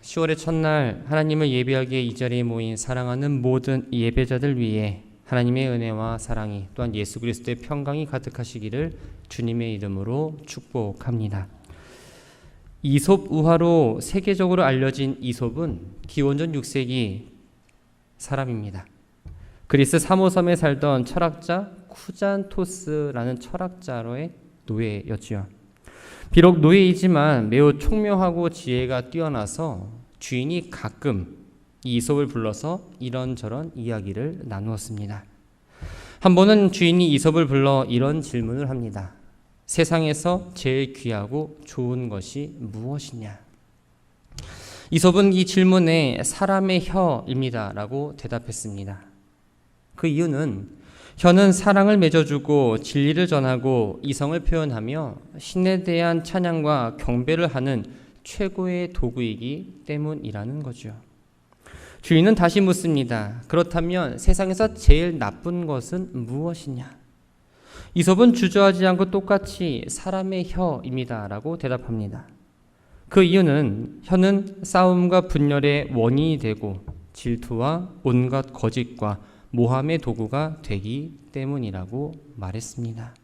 10월의 첫날 하나님을 예배하기 위해 이 자리에 모인 사랑하는 모든 예배자들 위해 하나님의 은혜와 사랑이 또한 예수 그리스도의 평강이 가득하시기를 주님의 이름으로 축복합니다. 이솝 우화로 세계적으로 알려진 이솝은 기원전 6세기 사람입니다. 그리스 사모섬에 살던 철학자 쿠잔토스라는 철학자로의 노예였지요. 비록 노예이지만 매우 총명하고 지혜가 뛰어나서 주인이 가끔 이솝을 불러서 이런저런 이야기를 나누었습니다. 한 번은 주인이 이솝을 불러 이런 질문을 합니다. 세상에서 제일 귀하고 좋은 것이 무엇이냐? 이솝은 이 질문에 사람의 혀입니다 라고 대답했습니다. 그 이유는 혀는 사랑을 맺어주고 진리를 전하고 이성을 표현하며 신에 대한 찬양과 경배를 하는 최고의 도구이기 때문이라는 거죠. 주인은 다시 묻습니다. 그렇다면 세상에서 제일 나쁜 것은 무엇이냐? 이솝은 주저하지 않고 똑같이 사람의 혀입니다 라고 대답합니다. 그 이유는 혀는 싸움과 분열의 원인이 되고 질투와 온갖 거짓과 모함의 도구가 되기 때문이라고 말했습니다.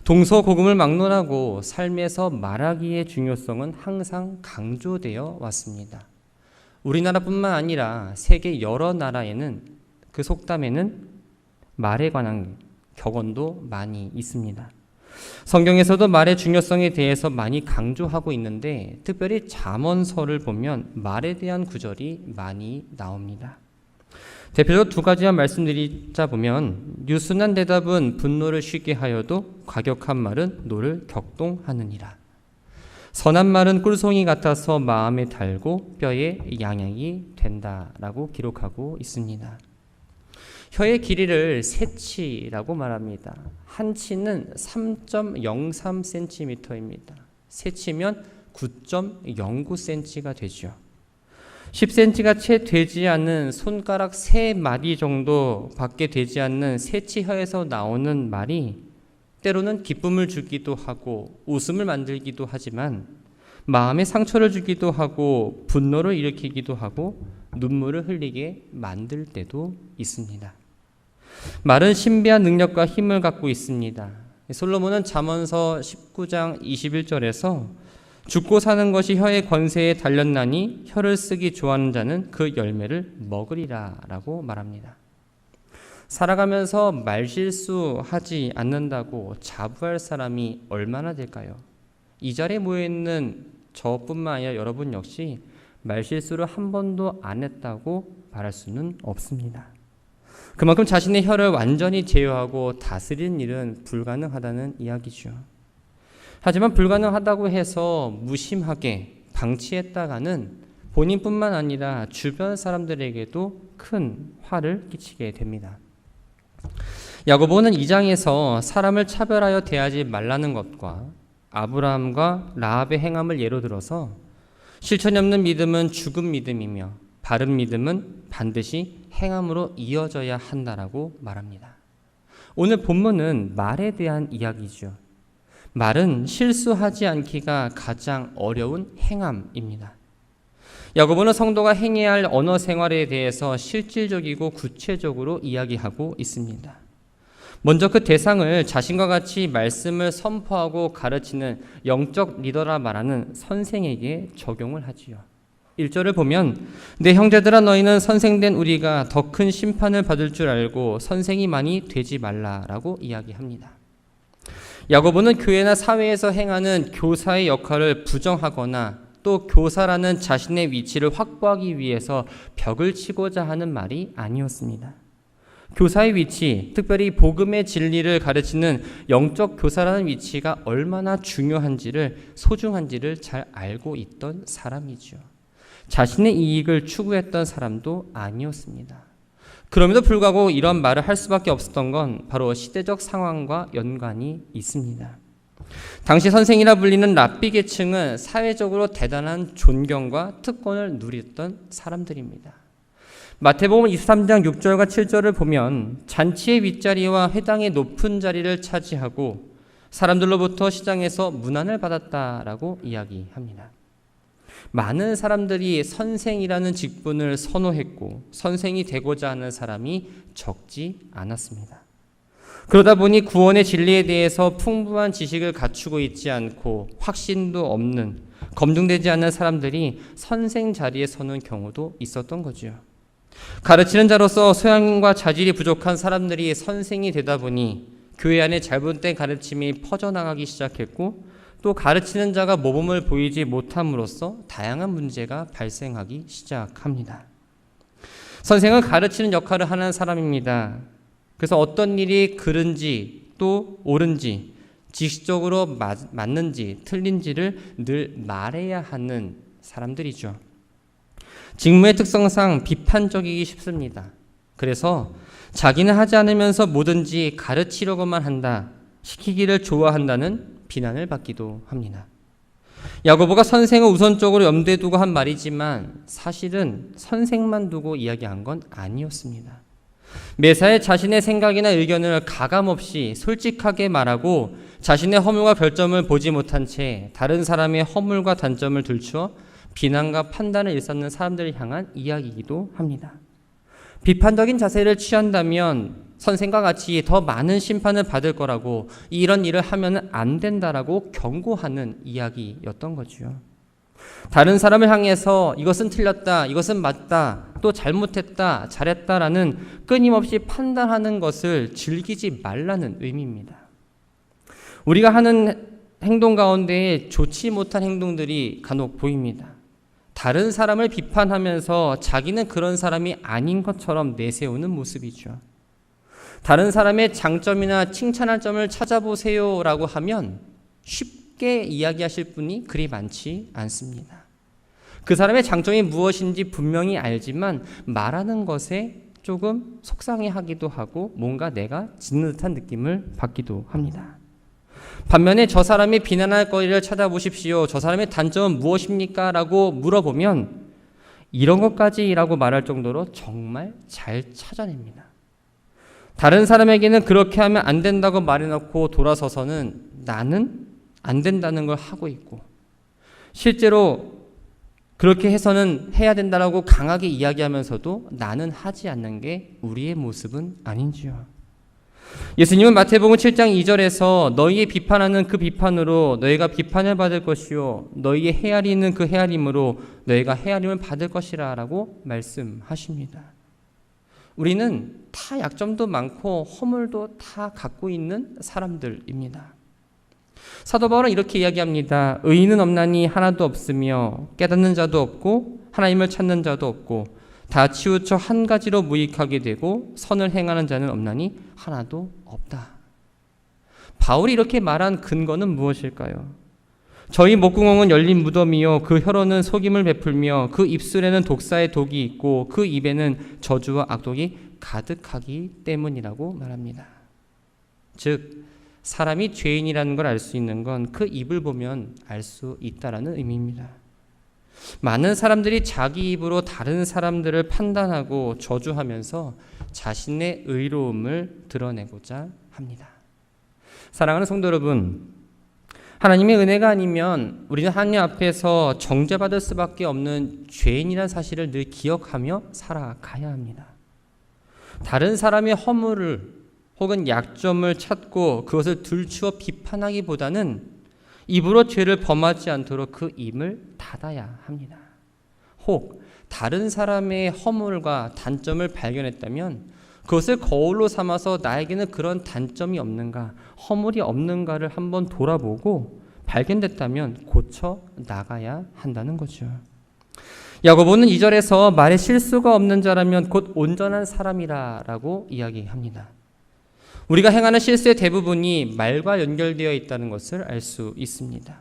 동서고금을 막론하고 삶에서 말하기의 중요성은 항상 강조되어 왔습니다. 우리나라뿐만 아니라 세계 여러 나라에는 그 속담에는 말에 관한 격언도 많이 있습니다. 성경에서도 말의 중요성에 대해서 많이 강조하고 있는데 특별히 잠언서를 보면 말에 대한 구절이 많이 나옵니다. 대표적으로 두 가지만 말씀드리자 보면 유순한 대답은 분노를 쉬게 하여도 과격한 말은 노를 격동하느니라. 선한 말은 꿀송이 같아서 마음에 달고 뼈에 양약이 된다라고 기록하고 있습니다. 혀의 길이를 세치라고 말합니다. 한 치는 3.03cm입니다. 세치면 9.09cm가 되죠. 10cm가 채 되지 않는 손가락 3마디 정도 밖에 되지 않는 세치혀에서 나오는 말이 때로는 기쁨을 주기도 하고 웃음을 만들기도 하지만 마음에 상처를 주기도 하고 분노를 일으키기도 하고 눈물을 흘리게 만들 때도 있습니다. 말은 신비한 능력과 힘을 갖고 있습니다. 솔로몬은 잠언서 19장 21절에서 죽고 사는 것이 혀의 권세에 달렸나니 혀를 쓰기 좋아하는 자는 그 열매를 먹으리라 라고 말합니다. 살아가면서 말실수하지 않는다고 자부할 사람이 얼마나 될까요? 이 자리에 모여있는 저뿐만 아니라 여러분 역시 말실수를 한 번도 안 했다고 말할 수는 없습니다. 그만큼 자신의 혀를 완전히 제어하고 다스리는 일은 불가능하다는 이야기죠. 하지만 불가능하다고 해서 무심하게 방치했다가는 본인뿐만 아니라 주변 사람들에게도 큰 화를 끼치게 됩니다. 야고보는 2장에서 사람을 차별하여 대하지 말라는 것과 아브라함과 라합의 행함을 예로 들어서 실천이 없는 믿음은 죽은 믿음이며 바른 믿음은 반드시 행함으로 이어져야 한다라고 말합니다. 오늘 본문은 말에 대한 이야기죠. 말은 실수하지 않기가 가장 어려운 행함입니다. 야고보는 성도가 행해야 할 언어 생활에 대해서 실질적이고 구체적으로 이야기하고 있습니다. 먼저 그 대상을 자신과 같이 말씀을 선포하고 가르치는 영적 리더라 말하는 선생에게 적용을 하지요. 1절을 보면 내 형제들아 너희는 선생된 우리가 더 큰 심판을 받을 줄 알고 선생이 많이 되지 말라라고 이야기합니다. 야고보는 교회나 사회에서 행하는 교사의 역할을 부정하거나 또 교사라는 자신의 위치를 확보하기 위해서 벽을 치고자 하는 말이 아니었습니다. 교사의 위치, 특별히 복음의 진리를 가르치는 영적 교사라는 위치가 얼마나 중요한지를, 소중한지를 잘 알고 있던 사람이죠. 자신의 이익을 추구했던 사람도 아니었습니다. 그럼에도 불구하고 이런 말을 할 수밖에 없었던 건 바로 시대적 상황과 연관이 있습니다. 당시 선생이라 불리는 랍비 계층은 사회적으로 대단한 존경과 특권을 누렸던 사람들입니다. 마태복음 23장 6절과 7절을 보면 잔치의 윗자리와 회당의 높은 자리를 차지하고 사람들로부터 시장에서 문안을 받았다라고 이야기합니다. 많은 사람들이 선생이라는 직분을 선호했고 선생이 되고자 하는 사람이 적지 않았습니다. 그러다 보니 구원의 진리에 대해서 풍부한 지식을 갖추고 있지 않고 확신도 없는, 검증되지 않는 사람들이 선생 자리에 서는 경우도 있었던 거죠. 가르치는 자로서 소양과 자질이 부족한 사람들이 선생이 되다 보니 교회 안에 잘못된 가르침이 퍼져나가기 시작했고, 또 가르치는 자가 모범을 보이지 못함으로써 다양한 문제가 발생하기 시작합니다. 선생은 가르치는 역할을 하는 사람입니다. 그래서 어떤 일이 그른지 또 옳은지, 지식적으로 맞는지 틀린지를 늘 말해야 하는 사람들이죠. 직무의 특성상 비판적이기 쉽습니다. 그래서 자기는 하지 않으면서 뭐든지 가르치려고만 한다, 시키기를 좋아한다는 비난을 받기도 합니다. 야고보가 선생을 우선적으로 염두에 두고 한 말이지만 사실은 선생만 두고 이야기한 건 아니었습니다. 매사에 자신의 생각이나 의견을 가감없이 솔직하게 말하고 자신의 허물과 별점을 보지 못한 채 다른 사람의 허물과 단점을 들추어 비난과 판단을 일삼는 사람들을 향한 이야기이기도 합니다. 비판적인 자세를 취한다면 선생과 같이 더 많은 심판을 받을 거라고, 이런 일을 하면 안 된다라고 경고하는 이야기였던 거죠. 다른 사람을 향해서 이것은 틀렸다, 이것은 맞다, 또 잘못했다, 잘했다라는 끊임없이 판단하는 것을 즐기지 말라는 의미입니다. 우리가 하는 행동 가운데 좋지 못한 행동들이 간혹 보입니다. 다른 사람을 비판하면서 자기는 그런 사람이 아닌 것처럼 내세우는 모습이죠. 다른 사람의 장점이나 칭찬할 점을 찾아보세요라고 하면 쉽게 이야기하실 분이 그리 많지 않습니다. 그 사람의 장점이 무엇인지 분명히 알지만 말하는 것에 조금 속상해하기도 하고 뭔가 내가 짖는 듯한 느낌을 받기도 합니다. 반면에 저 사람이 비난할 거리를 찾아보십시오. 저 사람의 단점은 무엇입니까? 라고 물어보면 이런 것까지라고 말할 정도로 정말 잘 찾아냅니다. 다른 사람에게는 그렇게 하면 안 된다고 말해놓고 돌아서서는 나는 안 된다는 걸 하고 있고, 실제로 그렇게 해서는 해야 된다라고 강하게 이야기하면서도 나는 하지 않는 게 우리의 모습은 아닌지요. 예수님은 마태복음 7장 2절에서 너희의 비판하는 그 비판으로 너희가 비판을 받을 것이요 너희의 헤아리는 그 헤아림으로 너희가 헤아림을 받을 것이라 라고 말씀하십니다. 우리는 다 약점도 많고 허물도 다 갖고 있는 사람들입니다. 사도 바울은 이렇게 이야기합니다. 의인은 없나니 하나도 없으며 깨닫는 자도 없고 하나님을 찾는 자도 없고 다 치우쳐 한 가지로 무익하게 되고 선을 행하는 자는 없나니 하나도 없다. 바울이 이렇게 말한 근거는 무엇일까요? 저희 목구멍은 열린 무덤이요 그 혀로는 속임을 베풀며 그 입술에는 독사의 독이 있고 그 입에는 저주와 악독이 가득하기 때문이라고 말합니다. 즉 사람이 죄인이라는 걸 알 수 있는 건 그 입을 보면 알 수 있다라는 의미입니다. 많은 사람들이 자기 입으로 다른 사람들을 판단하고 저주하면서 자신의 의로움을 드러내고자 합니다. 사랑하는 성도 여러분, 하나님의 은혜가 아니면 우리는 하나님 앞에서 정죄받을 수밖에 없는 죄인이라는 사실을 늘 기억하며 살아가야 합니다. 다른 사람의 허물을 혹은 약점을 찾고 그것을 들추어 비판하기보다는 입으로 죄를 범하지 않도록 그 입을 닫아야 합니다. 혹 다른 사람의 허물과 단점을 발견했다면 그것을 거울로 삼아서 나에게는 그런 단점이 없는가, 허물이 없는가를 한번 돌아보고 발견됐다면 고쳐 나가야 한다는 거죠. 야고보는 2절에서 말에 실수가 없는 자라면 곧 온전한 사람이라고 이야기합니다. 우리가 행하는 실수의 대부분이 말과 연결되어 있다는 것을 알 수 있습니다.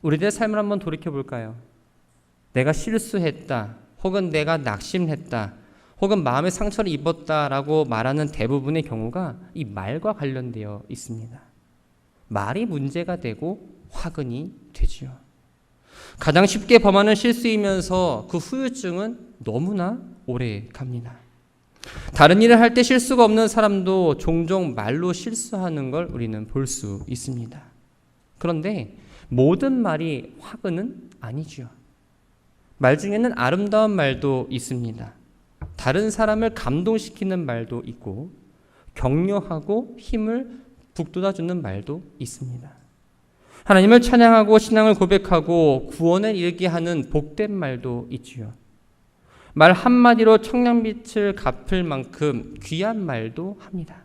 우리들의 삶을 한번 돌이켜 볼까요? 내가 실수했다, 혹은 내가 낙심했다, 혹은 마음의 상처를 입었다라고 말하는 대부분의 경우가 이 말과 관련되어 있습니다. 말이 문제가 되고 화근이 되지요. 가장 쉽게 범하는 실수이면서 그 후유증은 너무나 오래 갑니다. 다른 일을 할 때 실수가 없는 사람도 종종 말로 실수하는 걸 우리는 볼 수 있습니다. 그런데 모든 말이 화근은 아니죠. 말 중에는 아름다운 말도 있습니다. 다른 사람을 감동시키는 말도 있고 격려하고 힘을 북돋아주는 말도 있습니다. 하나님을 찬양하고 신앙을 고백하고 구원을 이르게 하는 복된 말도 있지요. 말 한마디로 청량빛을 갚을 만큼 귀한 말도 합니다.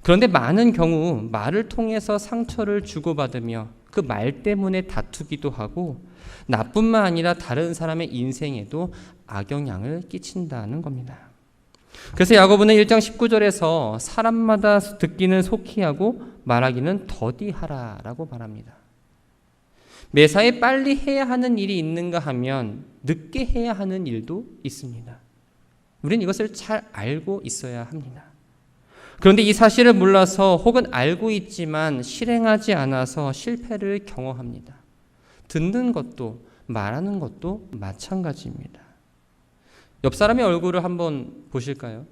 그런데 많은 경우 말을 통해서 상처를 주고받으며 그 말 때문에 다투기도 하고 나뿐만 아니라 다른 사람의 인생에도 악영향을 끼친다는 겁니다. 그래서 야고보는 1장 19절에서 사람마다 듣기는 속히 하고 말하기는 더디하라라고 말합니다. 매사에 빨리 해야 하는 일이 있는가 하면 늦게 해야 하는 일도 있습니다. 우리는 이것을 잘 알고 있어야 합니다. 그런데 이 사실을 몰라서 혹은 알고 있지만 실행하지 않아서 실패를 경험합니다. 듣는 것도 말하는 것도 마찬가지입니다. 옆 사람의 얼굴을 한번 보실까요?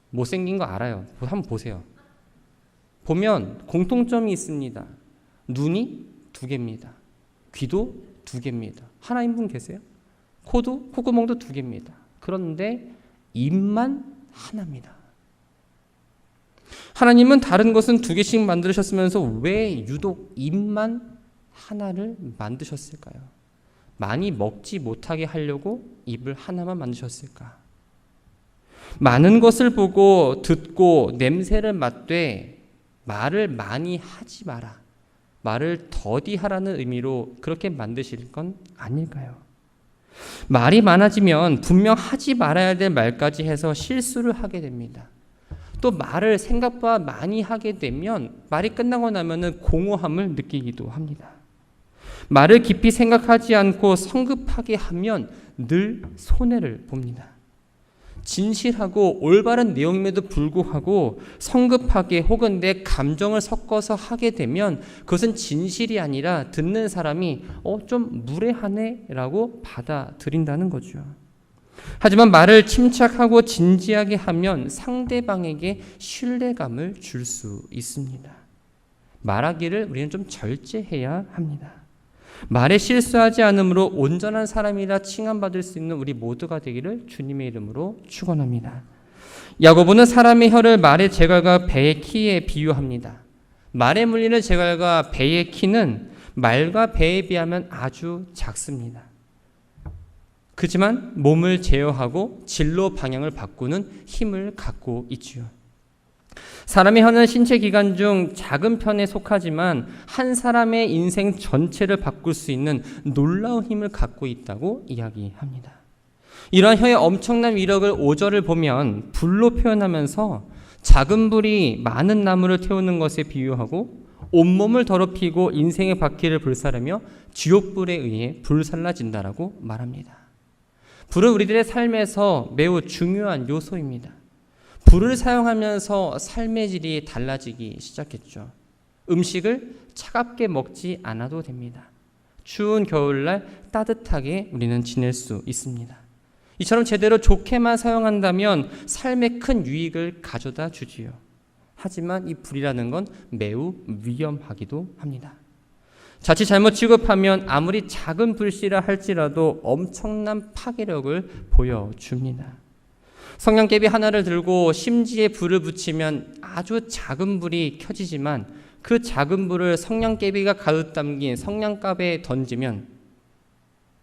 못생긴 거 알아요. 한번 보세요. 보면 공통점이 있습니다. 눈이 2개입니다. 귀도 2개입니다. 하나인 분 계세요? 코도 콧구멍도 2개입니다. 그런데 입만 하나입니다. 하나님은 다른 것은 2개씩 만드셨으면서 왜 유독 입만 하나를 만드셨을까요? 많이 먹지 못하게 하려고 입을 하나만 만드셨을까? 많은 것을 보고 듣고 냄새를 맡되 말을 많이 하지 마라. 말을 더디하라는 의미로 그렇게 만드실 건 아닐까요? 말이 많아지면 분명 하지 말아야 될 말까지 해서 실수를 하게 됩니다. 또 말을 생각보다 많이 하게 되면 말이 끝나고 나면은 공허함을 느끼기도 합니다. 말을 깊이 생각하지 않고 성급하게 하면 늘 손해를 봅니다. 진실하고 올바른 내용임에도 불구하고 성급하게 혹은 내 감정을 섞어서 하게 되면 그것은 진실이 아니라 듣는 사람이 좀 무례하네 라고 받아들인다는 거죠. 하지만 말을 침착하고 진지하게 하면 상대방에게 신뢰감을 줄 수 있습니다. 말하기를 우리는 좀 절제해야 합니다. 말에 실수하지 않으므로 온전한 사람이라 칭함받을 수 있는 우리 모두가 되기를 주님의 이름으로 축원합니다. 야고보는 사람의 혀를 말의 재갈과 배의 키에 비유합니다. 말에 물리는 재갈과 배의 키는 말과 배에 비하면 아주 작습니다. 그렇지만 몸을 제어하고 진로 방향을 바꾸는 힘을 갖고 있지요. 사람의 혀는 신체 기관 중 작은 편에 속하지만 한 사람의 인생 전체를 바꿀 수 있는 놀라운 힘을 갖고 있다고 이야기합니다. 이러한 혀의 엄청난 위력을 5절을 보면 불로 표현하면서 작은 불이 많은 나무를 태우는 것에 비유하고 온몸을 더럽히고 인생의 바퀴를 불사르며 지옥불에 의해 불살라진다라고 말합니다. 불은 우리들의 삶에서 매우 중요한 요소입니다. 불을 사용하면서 삶의 질이 달라지기 시작했죠. 음식을 차갑게 먹지 않아도 됩니다. 추운 겨울날 따뜻하게 우리는 지낼 수 있습니다. 이처럼 제대로 좋게만 사용한다면 삶에 큰 유익을 가져다 주지요. 하지만 이 불이라는 건 매우 위험하기도 합니다. 자칫 잘못 취급하면 아무리 작은 불씨라 할지라도 엄청난 파괴력을 보여줍니다. 성냥개비 하나를 들고 심지에 불을 붙이면 아주 작은 불이 켜지지만 그 작은 불을 성냥개비가 가득 담긴 성냥갑에 던지면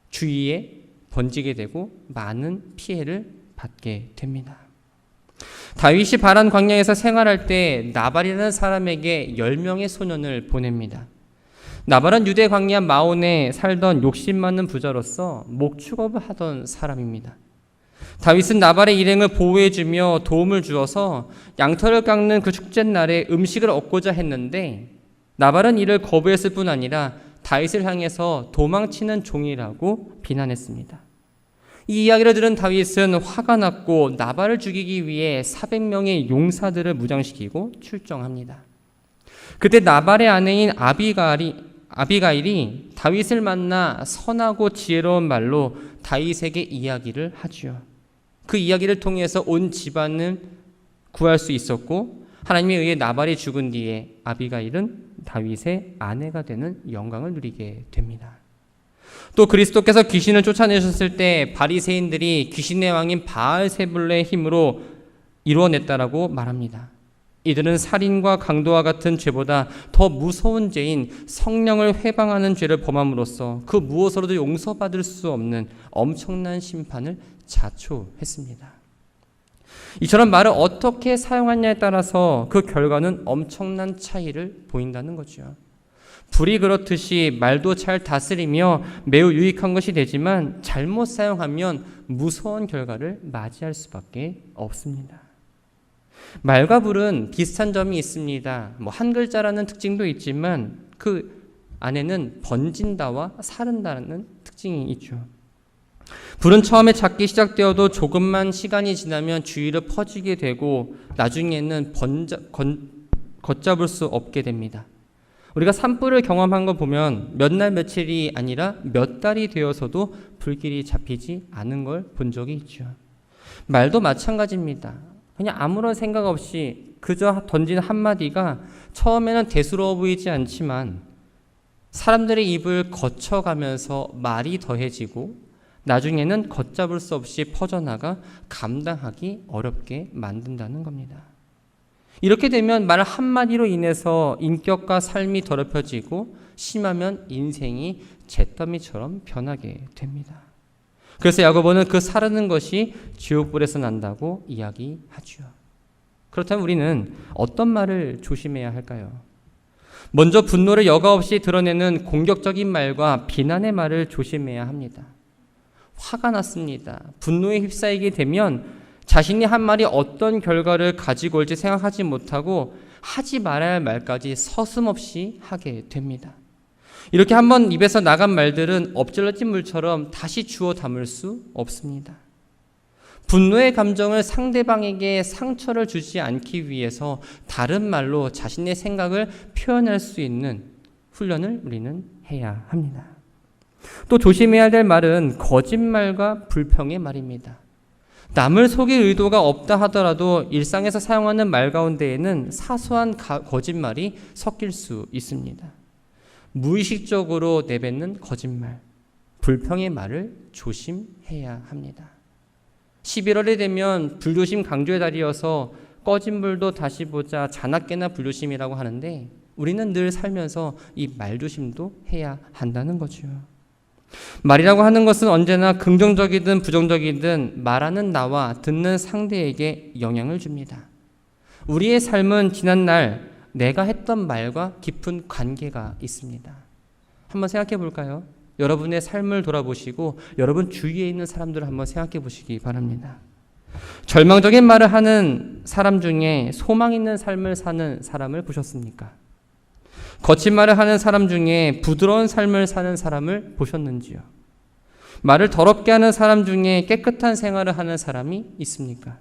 주위에 번지게 되고 많은 피해를 받게 됩니다. 다윗이 바란 광야에서 생활할 때 나발이라는 사람에게 10명의 소년을 보냅니다. 나발은 유대 광야 마온에 살던 욕심 많은 부자로서 목축업을 하던 사람입니다. 다윗은 나발의 일행을 보호해주며 도움을 주어서 양털을 깎는 그 축제날에 음식을 얻고자 했는데 나발은 이를 거부했을 뿐 아니라 다윗을 향해서 도망치는 종이라고 비난했습니다. 이 이야기를 들은 다윗은 화가 났고 나발을 죽이기 위해 400명의 용사들을 무장시키고 출정합니다. 그때 나발의 아내인 아비가일이 다윗을 만나 선하고 지혜로운 말로 다윗에게 이야기를 하지요. 그 이야기를 통해서 온 집안을 구할 수 있었고 하나님에 의해 나발이 죽은 뒤에 아비가일은 다윗의 아내가 되는 영광을 누리게 됩니다. 또 그리스도께서 귀신을 쫓아내셨을 때 바리새인들이 귀신의 왕인 바알세불의 힘으로 이루어냈다라고 말합니다. 이들은 살인과 강도와 같은 죄보다 더 무서운 죄인 성령을 회방하는 죄를 범함으로써 그 무엇으로도 용서받을 수 없는 엄청난 심판을 자초했습니다. 이처럼 말을 어떻게 사용하냐에 따라서 그 결과는 엄청난 차이를 보인다는 거죠. 불이 그렇듯이 말도 잘 다스리며 매우 유익한 것이 되지만 잘못 사용하면 무서운 결과를 맞이할 수밖에 없습니다. 말과 불은 비슷한 점이 있습니다. 한 글자라는 특징도 있지만 그 안에는 번진다와 사른다는 특징이 있죠. 불은 처음에 작게 시작되어도 조금만 시간이 지나면 주위로 퍼지게 되고 나중에는 걷잡을 수 없게 됩니다. 우리가 산불을 경험한 거 보면 몇 날 며칠이 아니라 몇 달이 되어서도 불길이 잡히지 않은 걸 본 적이 있죠. 말도 마찬가지입니다. 그냥 아무런 생각 없이 그저 던진 한마디가 처음에는 대수로워 보이지 않지만 사람들의 입을 거쳐가면서 말이 더해지고 나중에는 걷잡을 수 없이 퍼져나가 감당하기 어렵게 만든다는 겁니다. 이렇게 되면 말 한마디로 인해서 인격과 삶이 더럽혀지고 심하면 인생이 잿더미처럼 변하게 됩니다. 그래서 야고보는 그 사르는 것이 지옥불에서 난다고 이야기하죠. 그렇다면 우리는 어떤 말을 조심해야 할까요? 먼저 분노를 여과 없이 드러내는 공격적인 말과 비난의 말을 조심해야 합니다. 화가 났습니다. 분노에 휩싸이게 되면 자신이 한 말이 어떤 결과를 가지고 올지 생각하지 못하고 하지 말아야 할 말까지 서슴없이 하게 됩니다. 이렇게 한번 입에서 나간 말들은 엎질러진 물처럼 다시 주워 담을 수 없습니다. 분노의 감정을 상대방에게 상처를 주지 않기 위해서 다른 말로 자신의 생각을 표현할 수 있는 훈련을 우리는 해야 합니다. 또 조심해야 될 말은 거짓말과 불평의 말입니다. 남을 속일 의도가 없다 하더라도 일상에서 사용하는 말 가운데에는 사소한 거짓말이 섞일 수 있습니다. 무의식적으로 내뱉는 거짓말, 불평의 말을 조심해야 합니다. 11월이 되면 불조심 강조의 달이어서 꺼진 불도 다시 보자 자나깨나 불조심이라고 하는데 우리는 늘 살면서 이 말조심도 해야 한다는 거죠. 말이라고 하는 것은 언제나 긍정적이든 부정적이든 말하는 나와 듣는 상대에게 영향을 줍니다. 우리의 삶은 지난날 내가 했던 말과 깊은 관계가 있습니다. 한번 생각해 볼까요? 여러분의 삶을 돌아보시고 여러분 주위에 있는 사람들을 한번 생각해 보시기 바랍니다. 절망적인 말을 하는 사람 중에 소망 있는 삶을 사는 사람을 보셨습니까? 거친 말을 하는 사람 중에 부드러운 삶을 사는 사람을 보셨는지요? 말을 더럽게 하는 사람 중에 깨끗한 생활을 하는 사람이 있습니까?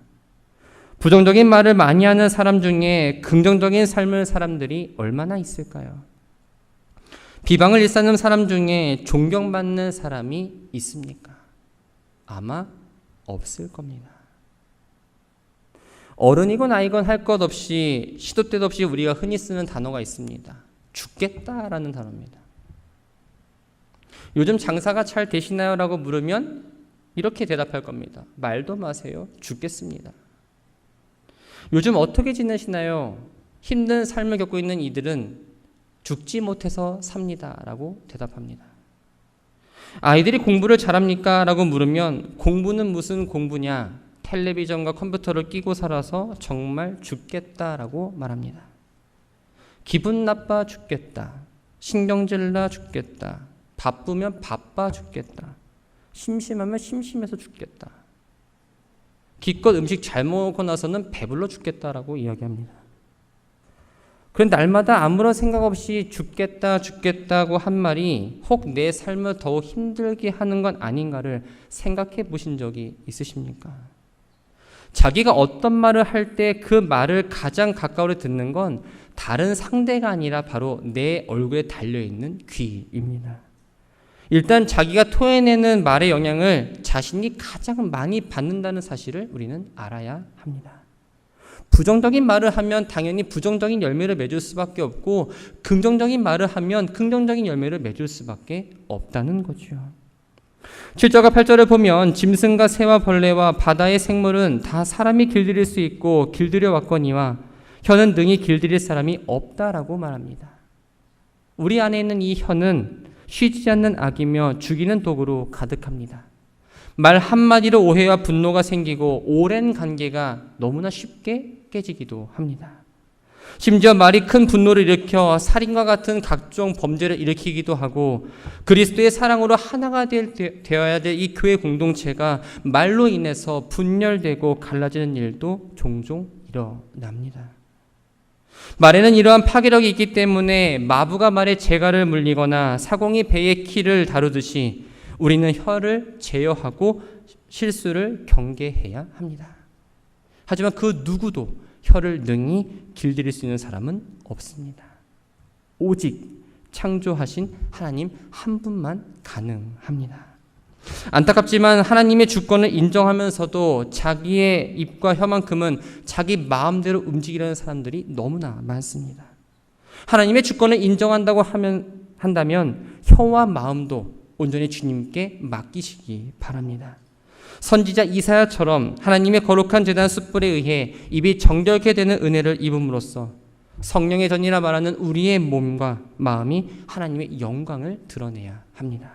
부정적인 말을 많이 하는 사람 중에 긍정적인 삶을 사람들이 얼마나 있을까요? 비방을 일삼는 사람 중에 존경받는 사람이 있습니까? 아마 없을 겁니다. 어른이건 아이건 할 것 없이 시도 때도 없이 우리가 흔히 쓰는 단어가 있습니다. 죽겠다라는 단어입니다. 요즘 장사가 잘 되시나요? 라고 물으면 이렇게 대답할 겁니다. 말도 마세요. 죽겠습니다. 요즘 어떻게 지내시나요? 힘든 삶을 겪고 있는 이들은 죽지 못해서 삽니다. 라고 대답합니다. 아이들이 공부를 잘합니까? 라고 물으면 공부는 무슨 공부냐? 텔레비전과 컴퓨터를 끼고 살아서 정말 죽겠다라고 말합니다. 기분 나빠 죽겠다. 신경질 나 죽겠다. 바쁘면 바빠 죽겠다. 심심하면 심심해서 죽겠다. 기껏 음식 잘 먹고 나서는 배불러 죽겠다라고 이야기합니다. 그런데 날마다 아무런 생각 없이 죽겠다고 한 말이 혹 내 삶을 더욱 힘들게 하는 건 아닌가를 생각해 보신 적이 있으십니까? 자기가 어떤 말을 할 때 그 말을 가장 가까이 듣는 건 다른 상대가 아니라 바로 내 얼굴에 달려있는 귀입니다. 일단 자기가 토해내는 말의 영향을 자신이 가장 많이 받는다는 사실을 우리는 알아야 합니다. 부정적인 말을 하면 당연히 부정적인 열매를 맺을 수밖에 없고 긍정적인 말을 하면 긍정적인 열매를 맺을 수밖에 없다는 거죠. 7절과 8절을 보면 짐승과 새와 벌레와 바다의 생물은 다 사람이 길들일 수 있고 길들여 왔거니와 혀는 능히 길들일 사람이 없다라고 말합니다. 우리 안에 있는 이 혀는 쉬지 않는 악이며 죽이는 독으로 가득합니다. 말 한마디로 오해와 분노가 생기고 오랜 관계가 너무나 쉽게 깨지기도 합니다. 심지어 말이 큰 분노를 일으켜 살인과 같은 각종 범죄를 일으키기도 하고 그리스도의 사랑으로 하나가 되어야 될 이 교회 공동체가 말로 인해서 분열되고 갈라지는 일도 종종 일어납니다. 말에는 이러한 파괴력이 있기 때문에 마부가 말에 재갈을 물리거나 사공이 배의 키를 다루듯이 우리는 혀를 제어하고 실수를 경계해야 합니다. 하지만 그 누구도 혀를 능히 길들일 수 있는 사람은 없습니다. 오직 창조하신 하나님 한 분만 가능합니다. 안타깝지만 하나님의 주권을 인정하면서도 자기의 입과 혀만큼은 자기 마음대로 움직이려는 사람들이 너무나 많습니다. 하나님의 주권을 인정한다고 한다면 혀와 마음도 온전히 주님께 맡기시기 바랍니다. 선지자 이사야처럼 하나님의 거룩한 제단 숯불에 의해 입이 정결케 되는 은혜를 입음으로써 성령의 전이라 말하는 우리의 몸과 마음이 하나님의 영광을 드러내야 합니다.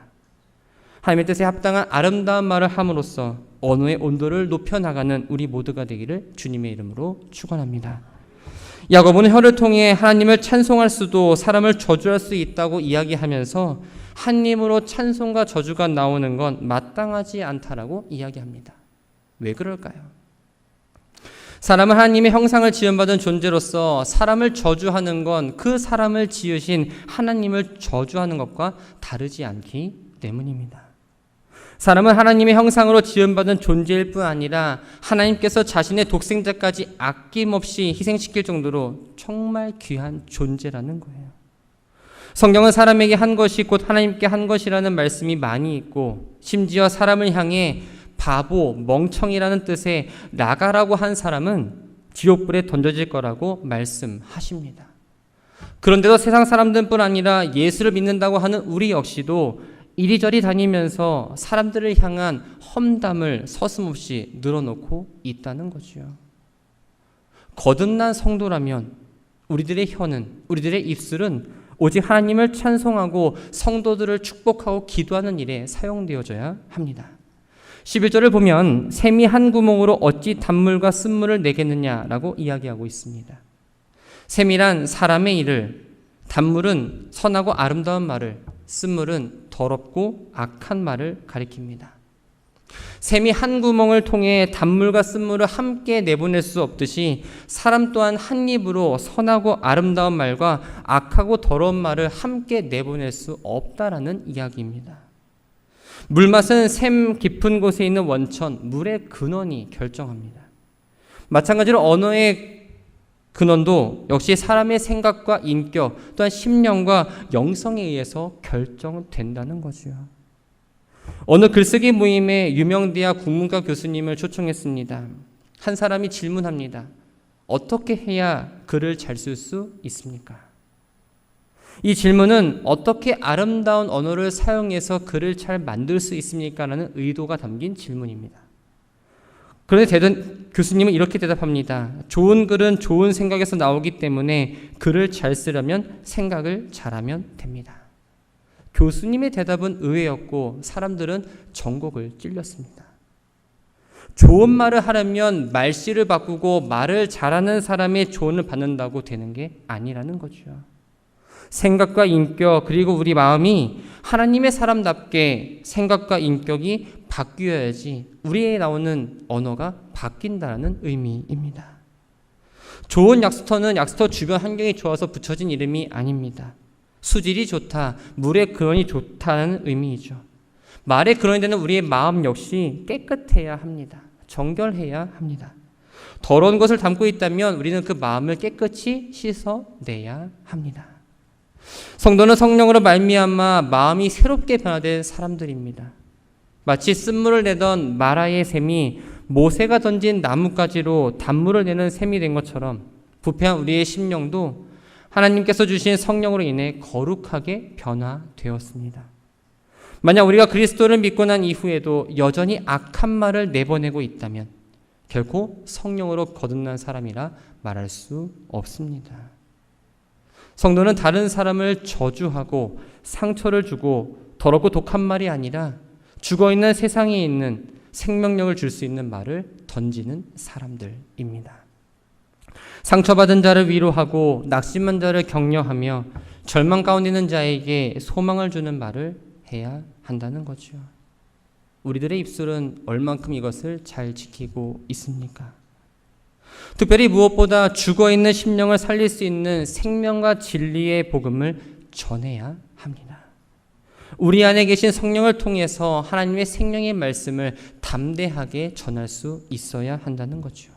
하나님의 뜻에 합당한 아름다운 말을 함으로써 언어의 온도를 높여나가는 우리 모두가 되기를 주님의 이름으로 축원합니다. 야고보는 혀를 통해 하나님을 찬송할 수도 사람을 저주할 수 있다고 이야기하면서 한 입으로 찬송과 저주가 나오는 건 마땅하지 않다라고 이야기합니다. 왜 그럴까요? 사람은 하나님의 형상을 지음받은 존재로서 사람을 저주하는 건 그 사람을 지으신 하나님을 저주하는 것과 다르지 않기 때문입니다. 사람은 하나님의 형상으로 지음받은 존재일 뿐 아니라 하나님께서 자신의 독생자까지 아낌없이 희생시킬 정도로 정말 귀한 존재라는 거예요. 성경은 사람에게 한 것이 곧 하나님께 한 것이라는 말씀이 많이 있고 심지어 사람을 향해 바보, 멍청이라는 뜻의 나가라고 한 사람은 지옥불에 던져질 거라고 말씀하십니다. 그런데도 세상 사람들뿐 아니라 예수를 믿는다고 하는 우리 역시도 이리저리 다니면서 사람들을 향한 험담을 서슴없이 늘어놓고 있다는 거죠. 거듭난 성도라면 우리들의 혀는, 우리들의 입술은 오직 하나님을 찬송하고 성도들을 축복하고 기도하는 일에 사용되어져야 합니다. 11절을 보면 샘이 한 구멍으로 어찌 단물과 쓴물을 내겠느냐라고 이야기하고 있습니다. 샘이란 사람의 일을, 단물은 선하고 아름다운 말을, 쓴물은 더럽고 악한 말을 가리킵니다. 샘이 한 구멍을 통해 단물과 쓴물을 함께 내보낼 수 없듯이 사람 또한 한 입으로 선하고 아름다운 말과 악하고 더러운 말을 함께 내보낼 수 없다라는 이야기입니다. 물맛은 샘 깊은 곳에 있는 원천, 물의 근원이 결정합니다. 마찬가지로 언어의 근원도 역시 사람의 생각과 인격 또한 심령과 영성에 의해서 결정된다는 거죠. 어느 글쓰기 모임에 유명 대학 국문과 교수님을 초청했습니다. 한 사람이 질문합니다. 어떻게 해야 글을 잘 쓸 수 있습니까? 이 질문은 어떻게 아름다운 언어를 사용해서 글을 잘 만들 수 있습니까? 라는 의도가 담긴 질문입니다. 그런데 교수님은 이렇게 대답합니다. 좋은 글은 좋은 생각에서 나오기 때문에 글을 잘 쓰려면 생각을 잘하면 됩니다. 교수님의 대답은 의외였고 사람들은 전곡을 찔렸습니다. 좋은 말을 하려면 말씨를 바꾸고 말을 잘하는 사람의 조언을 받는다고 되는 게 아니라는 거죠. 생각과 인격 그리고 우리 마음이 하나님의 사람답게 생각과 인격이 바뀌어야지 우리에 나오는 언어가 바뀐다는 의미입니다. 좋은 약수터는 약수터 주변 환경이 좋아서 붙여진 이름이 아닙니다. 수질이 좋다, 물의 근원이 좋다는 의미이죠. 말의 근원이 되는 우리의 마음 역시 깨끗해야 합니다. 정결해야 합니다. 더러운 것을 담고 있다면 우리는 그 마음을 깨끗이 씻어내야 합니다. 성도는 성령으로 말미암아 마음이 새롭게 변화된 사람들입니다. 마치 쓴물을 내던 마라의 샘이 모세가 던진 나뭇가지로 단물을 내는 셈이 된 것처럼 부패한 우리의 심령도 하나님께서 주신 성령으로 인해 거룩하게 변화되었습니다. 만약 우리가 그리스도를 믿고 난 이후에도 여전히 악한 말을 내보내고 있다면 결코 성령으로 거듭난 사람이라 말할 수 없습니다. 성도는 다른 사람을 저주하고 상처를 주고 더럽고 독한 말이 아니라 죽어있는 세상에 있는 생명력을 줄 수 있는 말을 던지는 사람들입니다. 상처받은 자를 위로하고 낙심한 자를 격려하며 절망 가운데 있는 자에게 소망을 주는 말을 해야 한다는 거죠. 우리들의 입술은 얼만큼 이것을 잘 지키고 있습니까? 특별히 무엇보다 죽어있는 심령을 살릴 수 있는 생명과 진리의 복음을 전해야 합니다. 우리 안에 계신 성령을 통해서 하나님의 생명의 말씀을 담대하게 전할 수 있어야 한다는 거죠.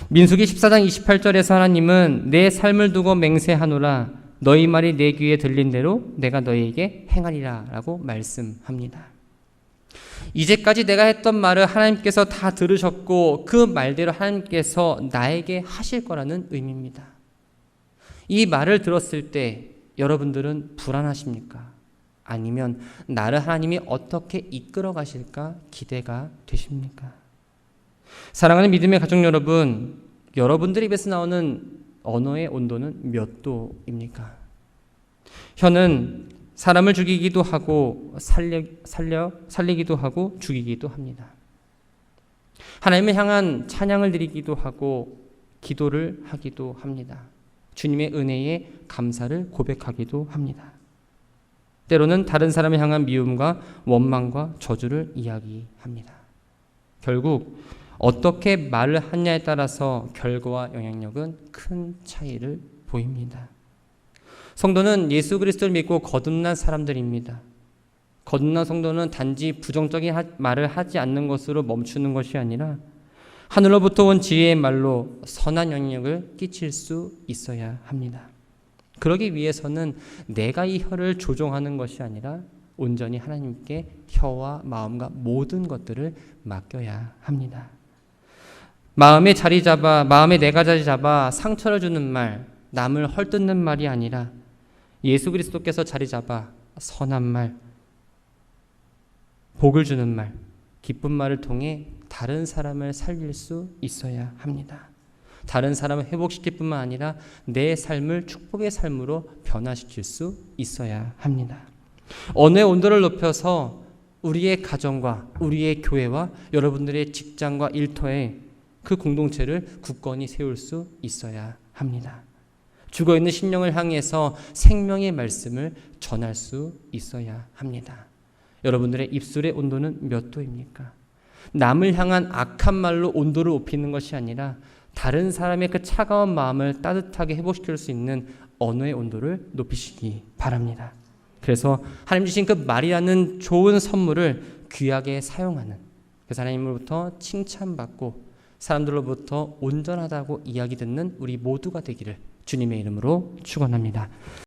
민수기 14장 28절에서 하나님은 내 삶을 두고 맹세하노라 너희 말이 내 귀에 들린 대로 내가 너희에게 행하리라 라고 말씀합니다. 이제까지 내가 했던 말을 하나님께서 다 들으셨고 그 말대로 하나님께서 나에게 하실 거라는 의미입니다. 이 말을 들었을 때 여러분들은 불안하십니까? 아니면 나를 하나님이 어떻게 이끌어 가실까 기대가 되십니까? 사랑하는 믿음의 가족 여러분, 여러분들 입에서 나오는 언어의 온도는 몇 도입니까? 혀는 사람을 죽이기도 하고 살리기도 하고 죽이기도 합니다. 하나님을 향한 찬양을 드리기도 하고 기도를 하기도 합니다. 주님의 은혜에 감사를 고백하기도 합니다. 때로는 다른 사람을 향한 미움과 원망과 저주를 이야기합니다. 결국 어떻게 말을 하냐에 따라서 결과와 영향력은 큰 차이를 보입니다. 성도는 예수 그리스도를 믿고 거듭난 사람들입니다. 거듭난 성도는 단지 부정적인 말을 하지 않는 것으로 멈추는 것이 아니라 하늘로부터 온 지혜의 말로 선한 영향력을 끼칠 수 있어야 합니다. 그러기 위해서는 내가 이 혀를 조종하는 것이 아니라 온전히 하나님께 혀와 마음과 모든 것들을 맡겨야 합니다. 마음에 내가 자리 잡아 상처를 주는 말, 남을 헐뜯는 말이 아니라 예수 그리스도께서 자리 잡아 선한 말, 복을 주는 말, 기쁜 말을 통해 다른 사람을 살릴 수 있어야 합니다. 다른 사람을 회복시킬 뿐만 아니라 내 삶을 축복의 삶으로 변화시킬 수 있어야 합니다. 언어의 온도를 높여서 우리의 가정과 우리의 교회와 여러분들의 직장과 일터에 그 공동체를 굳건히 세울 수 있어야 합니다. 죽어있는 심령을 향해서 생명의 말씀을 전할 수 있어야 합니다. 여러분들의 입술의 온도는 몇 도입니까? 남을 향한 악한 말로 온도를 높이는 것이 아니라 다른 사람의 그 차가운 마음을 따뜻하게 회복시킬 수 있는 언어의 온도를 높이시기 바랍니다. 그래서 하나님 주신 그 말이라는 좋은 선물을 귀하게 사용하는, 그래서 하나님으로부터 칭찬받고 사람들로부터 온전하다고 이야기 듣는 우리 모두가 되기를 주님의 이름으로 축원합니다.